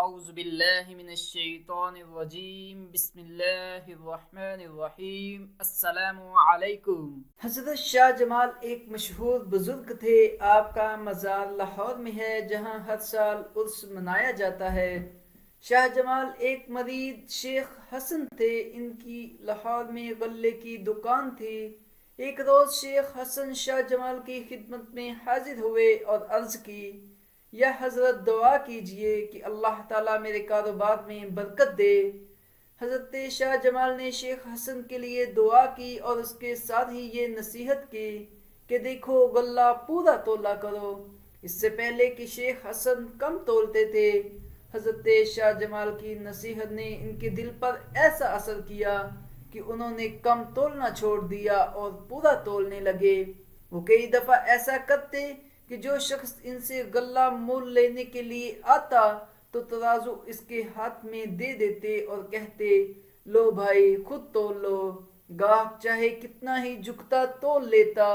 اعوذ باللہ من الشیطان الرجیم بسم اللہ الرحمن الرحیم السلام علیکم۔ حضرت شاہ جمال ایک مشہور بزرگ تھے۔ آپ کا مزار لاہور میں ہے جہاں ہر سال عرس منایا جاتا ہے۔ شاہ جمال ایک مرید شیخ حسن تھے۔ ان کی لاہور میں غلے کی دکان تھی۔ ایک روز شیخ حسن شاہ جمال کی خدمت میں حاضر ہوئے اور عرض کی، یا حضرت دعا کیجئے کہ اللہ تعالیٰ میرے کاروبار میں برکت دے۔ حضرت شاہ جمال نے شیخ حسن کے لیے دعا کی اور اس کے ساتھ ہی یہ نصیحت کی کہ دیکھو غلہ پورا تولا کرو۔ اس سے پہلے کہ شیخ حسن کم تولتے تھے، حضرت شاہ جمال کی نصیحت نے ان کے دل پر ایسا اثر کیا کہ انہوں نے کم تولنا چھوڑ دیا اور پورا تولنے لگے۔ وہ کئی دفعہ ایسا کرتے کہ جو شخص ان سے غلہ مول لینے کے لیے آتا تو ترازو اس کے ہاتھ میں دے دیتے اور کہتے، لو بھائی خود تول لو۔ گاہک چاہے کتنا ہی جھکتا تول لیتا،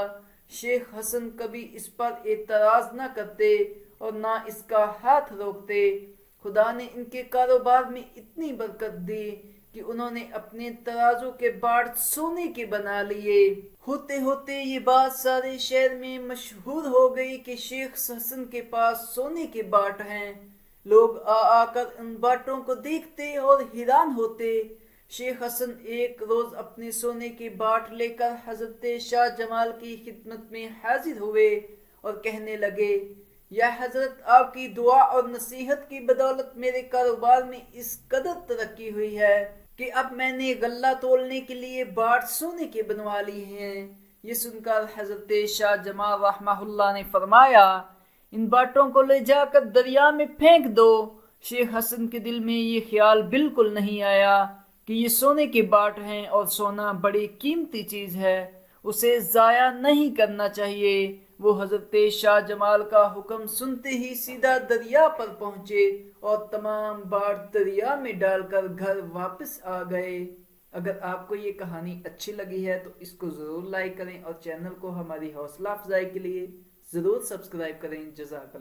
شیخ حسن کبھی اس پر اعتراض نہ کرتے اور نہ اس کا ہاتھ روکتے۔ خدا نے ان کے کاروبار میں اتنی برکت دی کہ انہوں نے اپنے ترازو کے باٹ سونے کے بنا لیے۔ ہوتے ہوتے یہ بات سارے شہر میں مشہور ہو گئی کہ شیخ حسن کے پاس سونے کے باٹ ہیں۔ لوگ آ کر ان باٹوں کو دیکھتے اور حیران ہوتے۔ شیخ حسن ایک روز اپنے سونے کے باٹ لے کر حضرت شاہ جمال کی خدمت میں حاضر ہوئے اور کہنے لگے، یا حضرت آپ کی دعا اور نصیحت کی بدولت میرے کاروبار میں اس قدر ترقی ہوئی ہے کہ اب میں نے غلہ تولنے کے لیے باٹ سونے کے بنوا لی ہیں۔ یہ سن کر حضرت شاہ جمال رحمہ اللہ نے فرمایا، ان باٹوں کو لے جا کر دریا میں پھینک دو۔ شیخ حسن کے دل میں یہ خیال بالکل نہیں آیا کہ یہ سونے کے باٹ ہیں اور سونا بڑی قیمتی چیز ہے، اسے ضائع نہیں کرنا چاہیے۔ وہ حضرت شاہ جمال کا حکم سنتے ہی سیدھا دریا پر پہنچے اور تمام باٹ دریا میں ڈال کر گھر واپس آ گئے۔ اگر آپ کو یہ کہانی اچھی لگی ہے تو اس کو ضرور لائک کریں اور چینل کو ہماری حوصلہ افزائی کے لیے ضرور سبسکرائب کریں۔ جزاک اللہ۔